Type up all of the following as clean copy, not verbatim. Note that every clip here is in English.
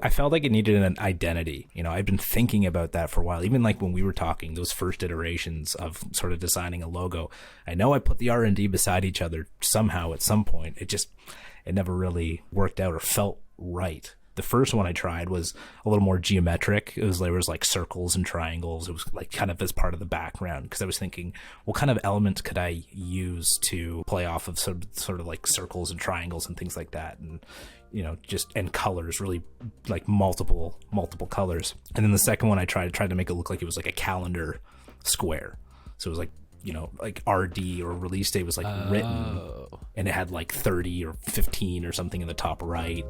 I felt like it needed an identity. I've been thinking about that for a while. Even like when we were talking, those first iterations of sort of designing a logo, I know I put the R&D beside each other somehow at some point. It never really worked out or felt right. The first one I tried was a little more geometric. There was like circles and triangles. It was like kind of as part of the background, because I was thinking, what kind of elements could I use to play off of sort of like circles and triangles and things like that, and and colors, really like multiple colors. And then the second one I tried to make it look like it was like a calendar square. So it was like, like RD or release date was like written, and it had like 30 or 15 or something in the top right.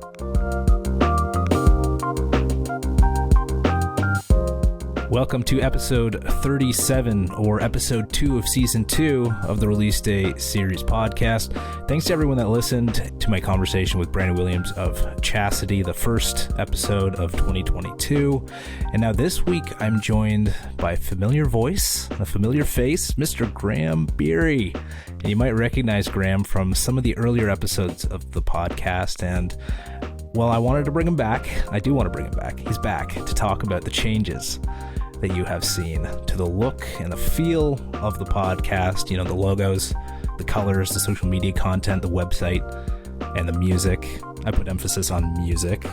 Welcome to episode 37, or episode 2 of season 2 of the Release Day series podcast. Thanks to everyone that listened to my conversation with Brandon Williams of Chastity, the first episode of 2022. And now this week, I'm joined by a familiar voice, a familiar face, Mr. Graham Beery. And you might recognize Graham from some of the earlier episodes of the podcast. And well, I wanted to bring him back. I do want to bring him back. He's back to talk about the changes that you have seen to the look and the feel of the podcast. The logos, the colors, the social media content, the website, and the music. I put emphasis on music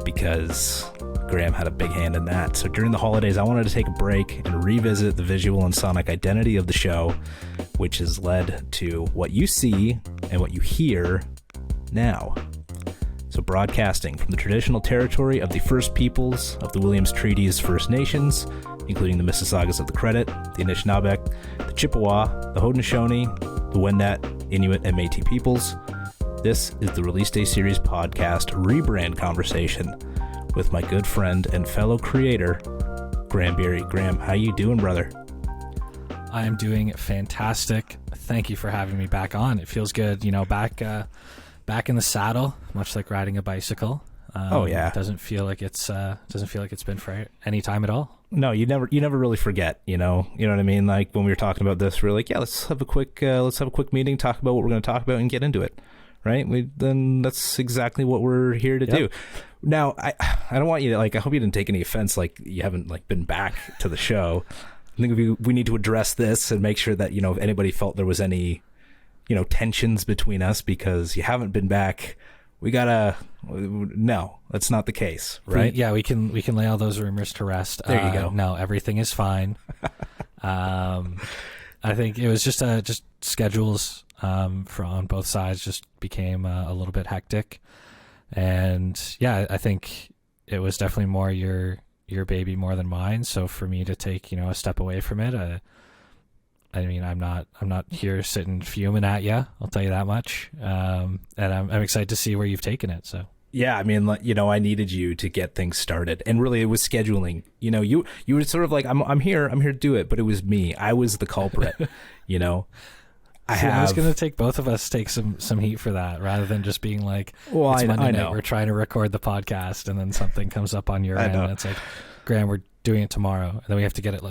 because Graham had a big hand in that. So during the holidays, I wanted to take a break and revisit the visual and sonic identity of the show, which has led to what you see and what you hear now. So broadcasting from the traditional territory of the First Peoples of the Williams Treaties First Nations, including the Mississaugas of the Credit, the Anishinaabeg, the Chippewa, the Haudenosaunee, the Wendat, Inuit, and Métis peoples, this is the Release Day Series podcast rebrand conversation with my good friend and fellow creator, Graham Beery. Graham, how you doing, brother? I am doing fantastic. Thank you for having me back on. It feels good, back in the saddle, much like riding a bicycle. Oh yeah, it doesn't feel like it's been for any time at all. No, you never really forget. You know what I mean. Like when we were talking about this, we were like, yeah, let's have a quick meeting, talk about what we're going to talk about, and get into it. Right? Then that's exactly what we're here to do. Now, I don't want you to I hope you didn't take any offense. Like you haven't been back to the show. I think we need to address this and make sure that if anybody felt there was any tensions between us because you haven't been back, no, that's not the case, right? We can lay all those rumors to rest. There you go. No, everything is fine. I think it was just schedules on both sides just became a little bit hectic, and yeah, I think it was definitely more your baby more than mine. So for me to take a step away from it, I mean, I'm not here sitting fuming at you. I'll tell you that much. And I'm excited to see where you've taken it. So yeah, I mean, I needed you to get things started, and really, it was scheduling. You were sort of like, I'm here to do it, but it was me. I was the culprit. I was going to take both of us take some heat for that, rather than just being like, well, it's Monday night, we're trying to record the podcast, and then something comes up on your end, and it's like, Graham, we're doing it tomorrow, and then we have to get it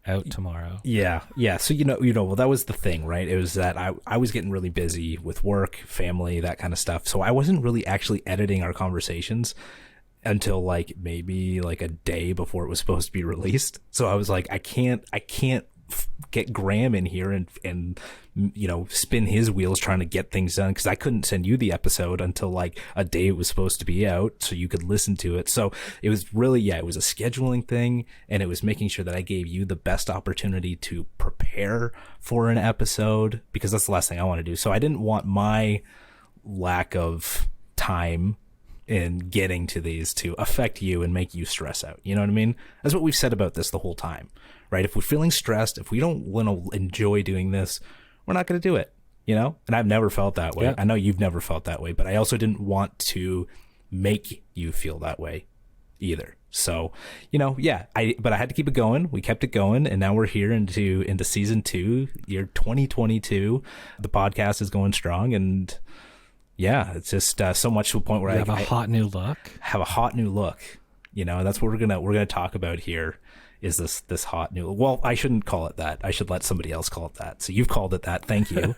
out tomorrow. Yeah. So well, that was the thing, right? It was that I was getting really busy with work, family, that kind of stuff. So I wasn't really actually editing our conversations until maybe a day before it was supposed to be released. So I was like, I can't get Graham in here and spin his wheels trying to get things done, because I couldn't send you the episode until a day it was supposed to be out so you could listen to it. So it was really, it was a scheduling thing, and it was making sure that I gave you the best opportunity to prepare for an episode, because that's the last thing I want to do. So I didn't want my lack of time in getting to these to affect you and make you stress out. You know what I mean? That's what we've said about this the whole time, right? If we're feeling stressed, if we don't want to enjoy doing this, we're not going to do it, And I've never felt that way. Yeah. I know you've never felt that way, but I also didn't want to make you feel that way either. So, but I had to keep it going. We kept it going, and now we're here into season 2, year 2022. The podcast is going strong, and yeah, it's just so much to a point where I have a hot new look. That's what we're gonna talk about here. Is this hot new? Well, I shouldn't call it that. I should let somebody else call it that. So you've called it that. Thank you.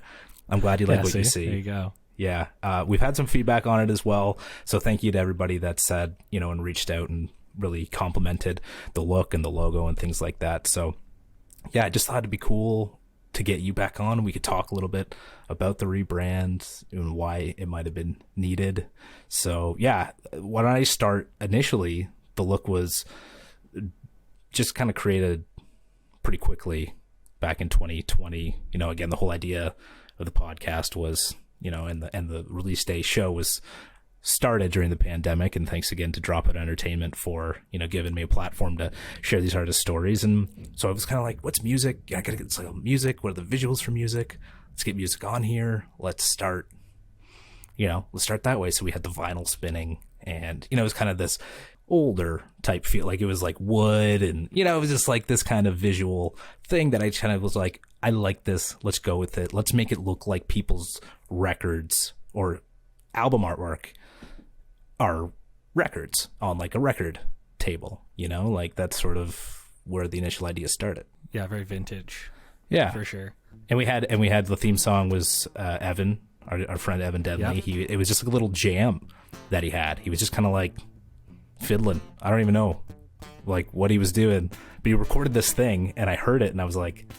I'm glad you like what you see. There you go. Yeah. We've had some feedback on it as well. So thank you to everybody that said, and reached out and really complimented the look and the logo and things like that. So yeah, I just thought it'd be cool to get you back on. We could talk a little bit about the rebrand and why it might have been needed. So yeah, when I start initially, the look was just kind of created pretty quickly back in 2020. Again, the whole idea of the podcast was, and the release day show was started during the pandemic, and thanks again to Dropout Entertainment for giving me a platform to share these artist stories. And so I was kind of like, what's music? I gotta get some music. What are the visuals for music? Let's get music on here. Let's start that way. So we had the vinyl spinning, and it was kind of this older type feel, like it was like wood, and it was just like this kind of visual thing that I kind of was like, I like this, let's go with it, let's make it look like people's records or album artwork are records on like a record table, like that's sort of where the initial idea started. Yeah, very vintage. Yeah, for sure. And we had the theme song was Evan, our friend Evan Denley. Yep. It was just like a little jam that he had. He was just kind of like fiddling. I don't even know like what he was doing, but he recorded this thing, and I heard it, and I was like,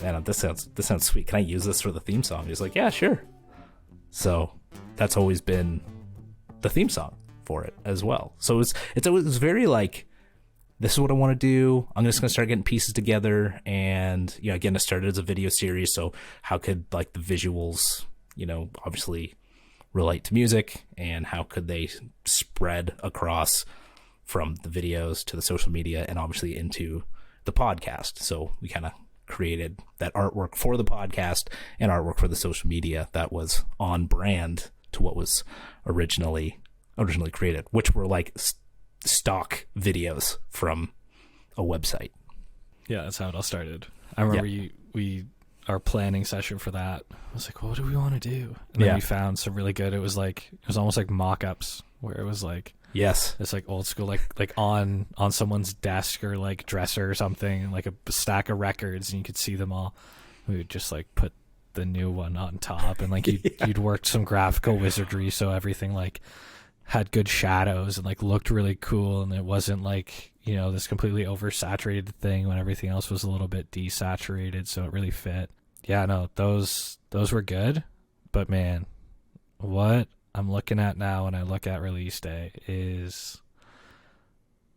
man, this sounds sweet. Can I use this for the theme song? He was like, yeah, sure. So that's always been the theme song for it as well. So it was very like, this is what I want to do. I'm just going to start getting pieces together. And, again, it started as a video series. So how could like the visuals, obviously relate to music, and how could they spread across from the videos to the social media and obviously into the podcast. So we kind of created that artwork for the podcast and artwork for the social media that was on brand to what was originally created, which were like stock videos from a website. Yeah, that's how it all started. I remember our planning session for that, I was like, what do we want to do? And then we found some really good, it was almost like mock-ups, where it was like, yes, it's like old school, like on someone's desk or like dresser or something, like a stack of records, and you could see them all. We would just like put the new one on top, and like you'd worked some graphical wizardry so everything like had good shadows and like looked really cool, and it wasn't like this completely oversaturated thing when everything else was a little bit desaturated, so it really fit. Yeah, no, those were good, but man, what I'm looking at now when I look at release day is,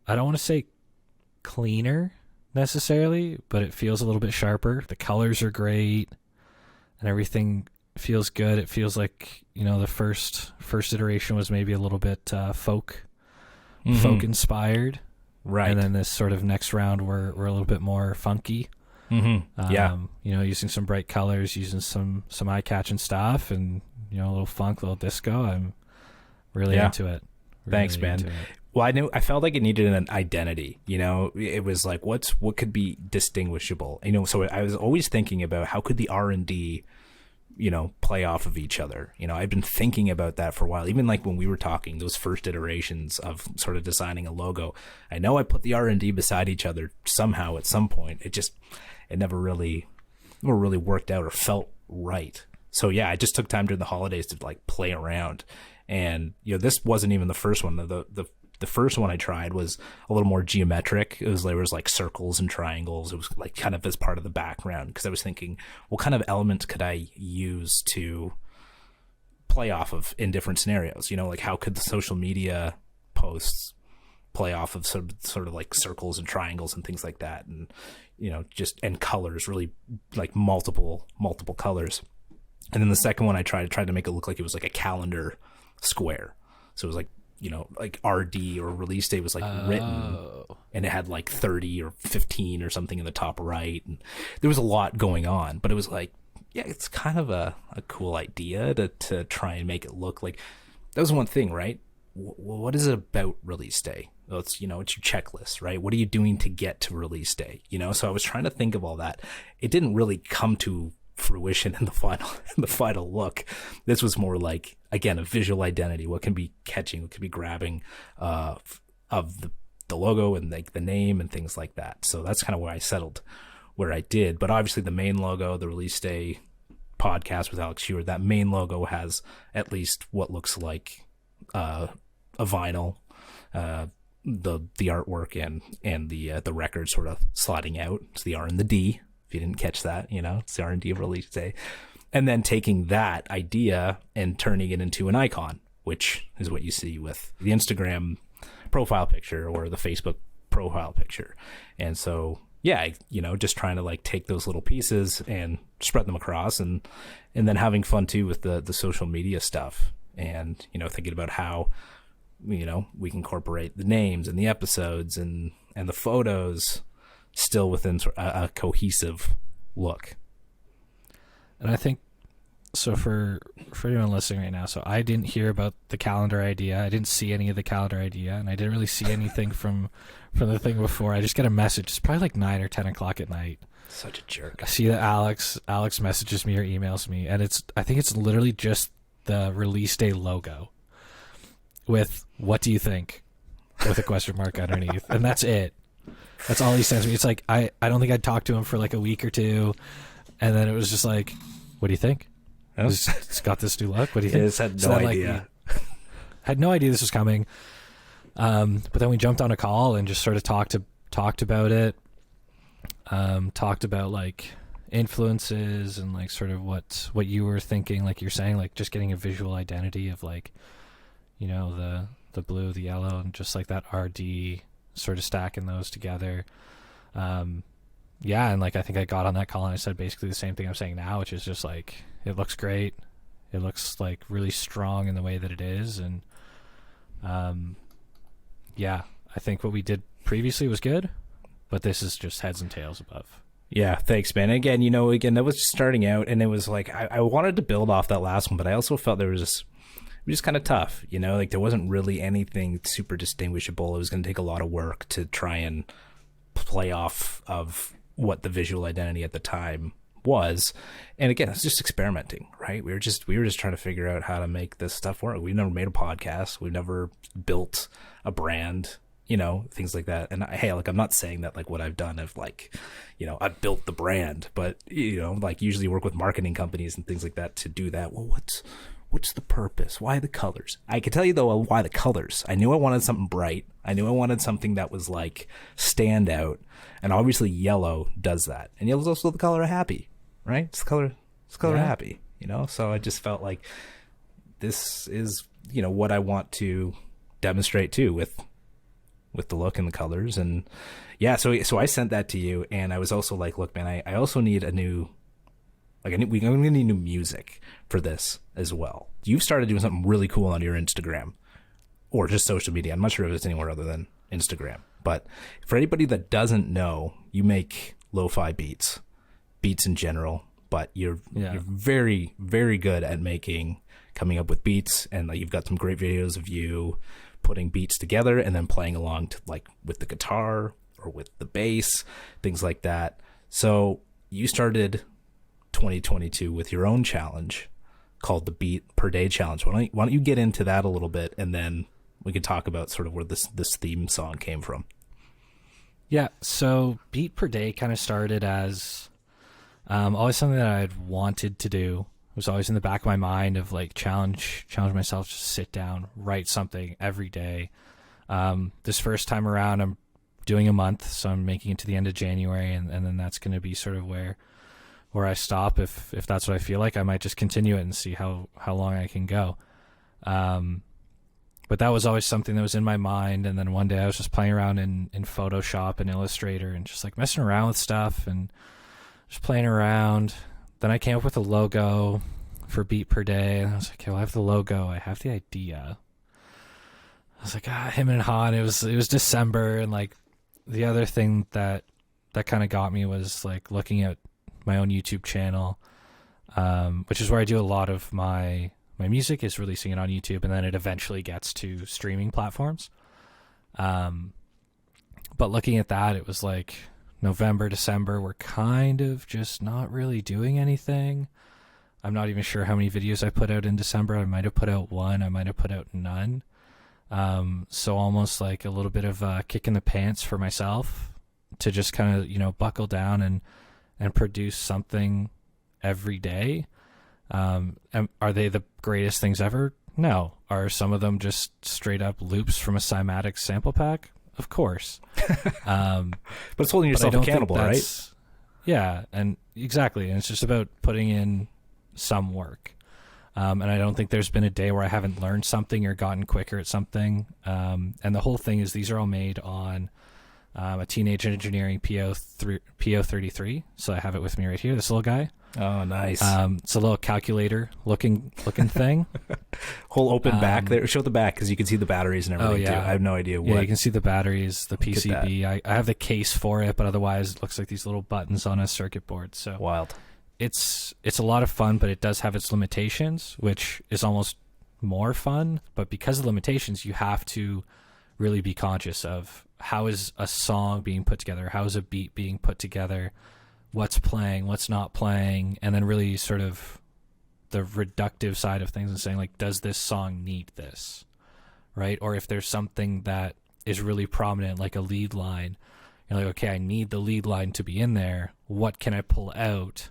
I don't want to say cleaner necessarily, but it feels a little bit sharper. The colors are great and everything feels good. It feels like, the first iteration was maybe a little bit folk inspired. Right. And then this sort of next round we're a little bit more funky. Mm-hmm. Using some bright colors, using some eye-catching stuff, and a little funk, a little disco. I'm really into it. Thanks, man. Well, I felt like it needed an identity. It was like, what could be distinguishable? So I was always thinking about how could the R&D, play off of each other. I've been thinking about that for a while. Even like when we were talking, those first iterations of sort of designing a logo, I know I put the R&D beside each other somehow at some point. It never really worked out or felt right. So yeah, I just took time during the holidays to like play around. And this wasn't even the first one. The first one I tried was a little more geometric. There was like circles and triangles. It was like kind of as part of the background, because I was thinking, what kind of elements could I use to play off of in different scenarios? Like how could the social media posts play off of sort of like circles and triangles and things like that, and and colors, really like multiple colors. And then the second one I tried to make it look like it was like a calendar square. So it was like, like RD or release date was like written, and it had like 30 or 15 or something in the top right. And there was a lot going on, but it was like, yeah, it's kind of a cool idea to try and make it look like that was one thing, right? What is it about release day? Well, it's, it's your checklist, right? What are you doing to get to release day? So I was trying to think of all that. It didn't really come to fruition in the final look. This was more like, again, a visual identity. What can be catching, what can be grabbing of the logo and like the name and things like that. So that's kind of where I settled where I did. But obviously the main logo, the release day podcast with Alex Stewart, that main logo has at least what looks like a vinyl, the artwork and the record sort of sliding out. It's the R and the D. If you didn't catch that, it's the R&D of Release Day. And then taking that idea and turning it into an icon, which is what you see with the Instagram profile picture or the Facebook profile picture. And so, yeah, just trying to like take those little pieces and spread them across, and then having fun too with the social media stuff, and, thinking about how, we can incorporate the names and the episodes and the photos still within a cohesive look. And I think, so for anyone listening right now, so I didn't hear about the calendar idea. I didn't see any of the calendar idea, and I didn't really see anything from the thing before. I just get a message. It's probably like 9 or 10 o'clock at night. Such a jerk. I see that Alex messages me or emails me, and I think it's literally just the Release Day logo with "What do you think?" with a question mark underneath, and that's it. That's all he sends me. It's like, I don't think I'd talked to him for like a week or two, and then it was just like, what do you think? Oh. It's got this new look. What do you think? Just had no idea. Had no idea this was coming. But then we jumped on a call and just sort of talked about it. Talked about like influences and like sort of what you were thinking, like you're saying, like just getting a visual identity of like, the blue, the yellow, and just like that RD, sort of stacking those together. And like I think I got on that call and I said basically the same thing I'm saying now, which is just like, it looks great, it looks like really strong in the way that it is, and I think what we did previously was good, but this is just heads and tails above. Yeah, thanks, man. Again, that was just starting out, and it was like I wanted to build off that last one, but I also felt it was just kind of tough, like there wasn't really anything super distinguishable. It was going to take a lot of work to try and play off of what the visual identity at the time was. And again, it's just experimenting, right? We were just trying to figure out how to make this stuff work. We've never made a podcast. We've never built a brand, things like that. And hey, like I'm not saying that like what I've done of like, I've built the brand, but like usually work with marketing companies and things like that to do that. Well, what's the purpose? Why the colors? I can tell you though why the colors. I knew I wanted something bright. I knew I wanted something that was like stand out, and obviously yellow does that. And yellow's also the color of happy, right? It's the color of happy, So I just felt like this is what I want to demonstrate too with the look and the colors. And yeah, so I sent that to you, and I was also like, look, man, I also need a new. Like we're going to need new music for this as well. You've started doing something really cool on your Instagram or just social media. I'm not sure if it's anywhere other than Instagram. But for anybody that doesn't know, you make lo-fi beats in general. But you're very, very good at coming up with beats. And like, you've got some great videos of you putting beats together and then playing along to like with the guitar or with the bass, things like that. So you started 2022 with your own challenge called the Beat Per Day Challenge. Why don't you get into that a little bit, and then we can talk about sort of where this theme song came from. Yeah, so Beat Per Day kind of started as always something that I had wanted to do. It was always in the back of my mind of like challenge myself to sit down, write something every day. This first time around, I'm doing a month, so I'm making it to the end of January, and then that's going to be sort of where I stop. If that's what I feel like, I might just continue it and see how long I can go. But that was always something that was in my mind. And then one day I was just playing around in Photoshop and Illustrator and just like messing around with stuff and just playing around. Then I came up with a logo for Beat Per Day, and I was like, okay, well, I have the logo, I have the idea. I was like, him and Han. It was December, and like the other thing that kind of got me was like looking at my own YouTube channel, which is where I do a lot of my music, is releasing it on YouTube, and then it eventually gets to streaming platforms. But looking at that, it was like November, December, we're kind of just not really doing anything. I'm not even sure how many videos I put out in December. I might have put out one, I might have put out none. So almost like a little bit of a kick in the pants for myself to just kind of, buckle down and produce something every day. Are they the greatest things ever? No. Are some of them just straight up loops from a cymatic sample pack? Of course. But it's holding yourself accountable, right? Yeah, and exactly. And it's just about putting in some work. And I don't think there's been a day where I haven't learned something or gotten quicker at something. And the whole thing is these are all made on a Teenage Engineering PO33. So I have it with me right here, this little guy. Oh, nice. It's a little calculator looking thing. Whole open back there. Show the back because you can see the batteries and everything too. I have no idea what. Yeah, you can see the batteries, the PCB. I have the case for it, but otherwise it looks like these little buttons on a circuit board. So wild. It's a lot of fun, but it does have its limitations, which is almost more fun. But because of limitations, you have to really be conscious of how is a song being put together, how is a beat being put together, what's playing, what's not playing, and then really sort of the reductive side of things and saying, like, does this song need this, right? Or if there's something that is really prominent, like a lead line, you're like, okay, I need the lead line to be in there. What can I pull out?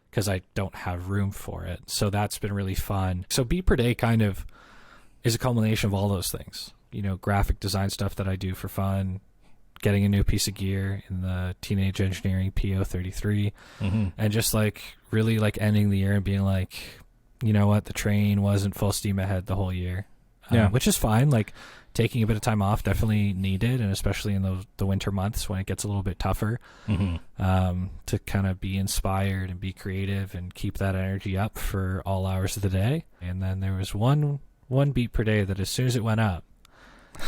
Because I don't have room for it. So that's been really fun. So Beat Per Day kind of is a culmination of all those things. You know, graphic design stuff that I do for fun, getting a new piece of gear in the Teenage Engineering PO33, and just like really like ending the year and being like, you know what, the train wasn't full steam ahead the whole year, which is fine. Like taking a bit of time off definitely needed, and especially in the winter months when it gets a little bit tougher, to kind of be inspired and be creative and keep that energy up for all hours of the day. And then there was one beat per day that as soon as it went up,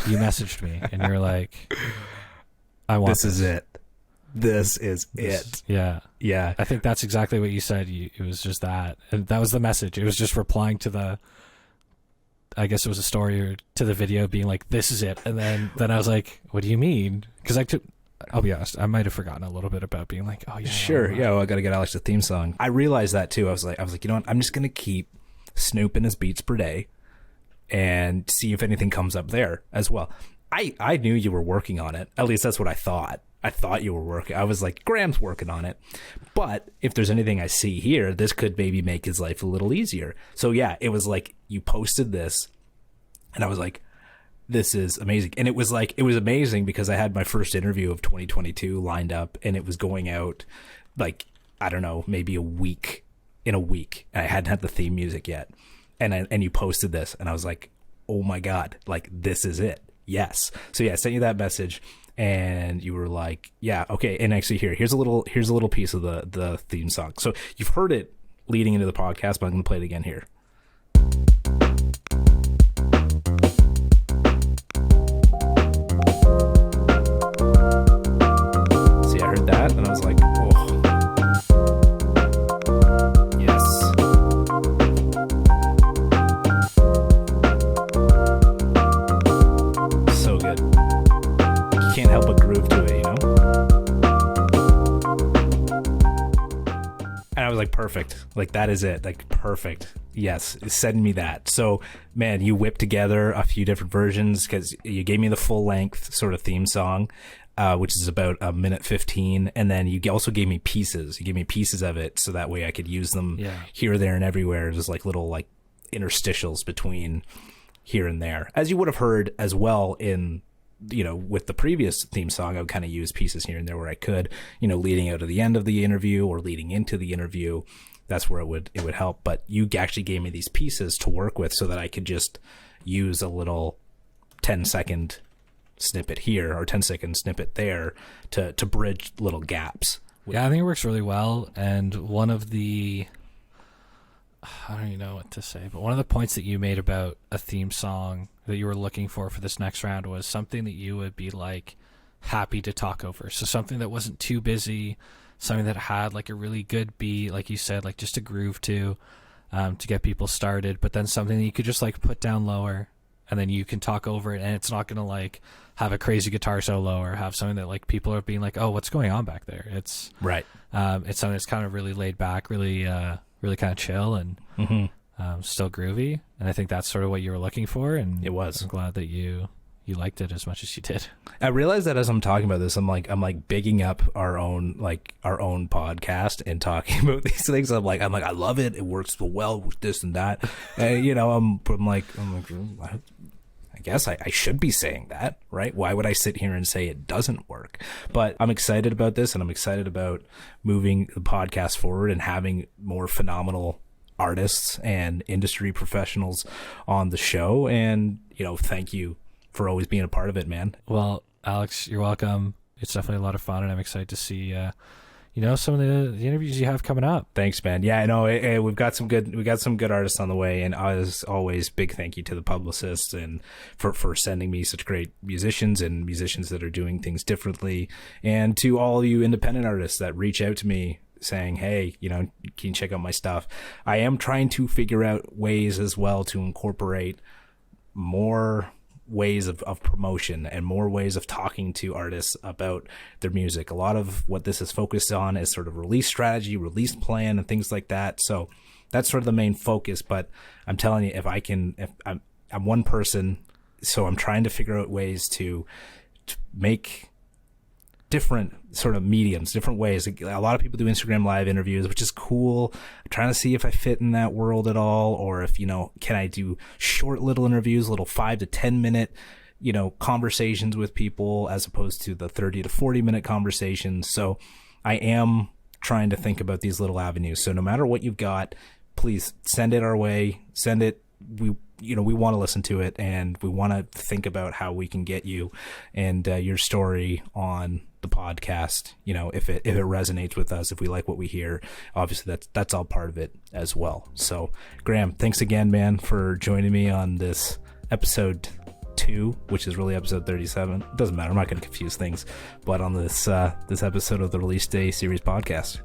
you messaged me and you're like, I want this. Is it. This is it. Yeah. Yeah. I think that's exactly what you said. It was just that. And that was the message. It was just replying to I guess it was a story or to the video being like, this is it. And then I was like, what do you mean? Because I'll be honest, I might have forgotten a little bit about being like, oh, yeah. Sure. Yeah. Well, I got to get Alex a theme song. I realized that too. I was like, you know what? I'm just going to keep snooping his beats per day and see if anything comes up there as well. I knew you were working on it. At least that's what I thought. I thought you were working. I was like, Graham's working on it. But if there's anything I see here, this could maybe make his life a little easier. So yeah, it was like you posted this and I was like, this is amazing. And it was amazing because I had my first interview of 2022 lined up and it was going out like, I don't know, maybe in a week. I hadn't had the theme music yet. And you posted this and I was like, oh my God, like this is it. Yes. So yeah, I sent you that message and you were like, yeah, okay. And actually here's a little piece of the theme song. So you've heard it leading into the podcast, but I'm going to play it again here. See, I heard that and I was like, oh, yes. So good. You can't help but groove to it, you know? And I was like, perfect. Like, that is it. Like, perfect. Yes, send me that. So, man, you whipped together a few different versions because you gave me the full length sort of theme song, which is about a minute 15. And then you also gave me pieces. You gave me pieces of it so that way I could use them here, there, and everywhere. Just like little like interstitials between here and there. As you would have heard as well in, you know, with the previous theme song, I would kind of use pieces here and there where I could, you know, leading out to the end of the interview or leading into the interview. That's where it would help. But you actually gave me these pieces to work with so that I could just use a little 10-second snippet here or 10-second snippet there to bridge little gaps. Yeah, I think it works really well. And one of the, I don't even know what to say, but one of the points that you made about a theme song that you were looking for this next round was something that you would be like happy to talk over. So something that wasn't too busy, something that had like a really good beat, like you said, like just a groove to get people started, but then something that you could just like put down lower and then you can talk over it and it's not going to like have a crazy guitar solo or have something that like people are being like, oh, what's going on back there? It's right. It's something that's kind of really laid back, really kind of chill and still groovy. And I think that's sort of what you were looking for. And it was. I'm glad that you you liked it as much as you did. I realize that as I'm talking about this, I'm like bigging up our own podcast and talking about these things. I'm like, I love it. It works so well with this and that. And, you know, I'm like, I guess I should be saying that, right? Why would I sit here and say it doesn't work? But I'm excited about this, and I'm excited about moving the podcast forward and having more phenomenal artists and industry professionals on the show. And, you know, thank you for always being a part of it, man. Well, Alex, you're welcome. It's definitely a lot of fun, and I'm excited to see you know, some of the interviews you have coming up. Thanks, man. Yeah, I know we've got some good artists on the way, and as always, big thank you to the publicists and for sending me such great musicians and musicians that are doing things differently, and to all you independent artists that reach out to me saying, hey, you know, can you check out my stuff? I am trying to figure out ways as well to incorporate more ways of promotion and more ways of talking to artists about their music. A lot of what this is focused on is sort of release strategy, release plan, and things like that. So that's sort of the main focus. But I'm telling you, if I'm one person, so I'm trying to figure out ways to make different sort of mediums, different ways. A lot of people do Instagram live interviews, which is cool. I'm trying to see if I fit in that world at all, or if, you know, can I do short little interviews, little 5 to 10 minute, you know, conversations with people as opposed to the 30 to 40 minute conversations. So I am trying to think about these little avenues. So no matter what you've got, please send it our way. Send it. We want to listen to it, and we want to think about how we can get you and your story on the podcast. You know, if it resonates with us, if we like what we hear, obviously that's all part of it as well. So Graham, thanks again, man, for joining me on this episode 2, which is really episode 37. It doesn't matter, I'm not going to confuse things, but on this episode of the Release Day Series podcast.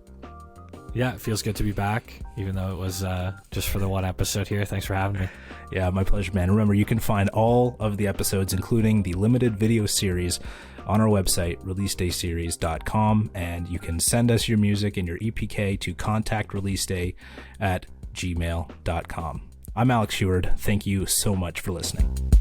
Yeah, it feels good to be back, even though it was just for the one episode here. Thanks for having me. Yeah, my pleasure, man. Remember, you can find all of the episodes, including the limited video series, on our website, releasedayseries.com, and you can send us your music and your EPK to contactreleaseday@gmail.com. I'm Alex Heward. Thank you so much for listening.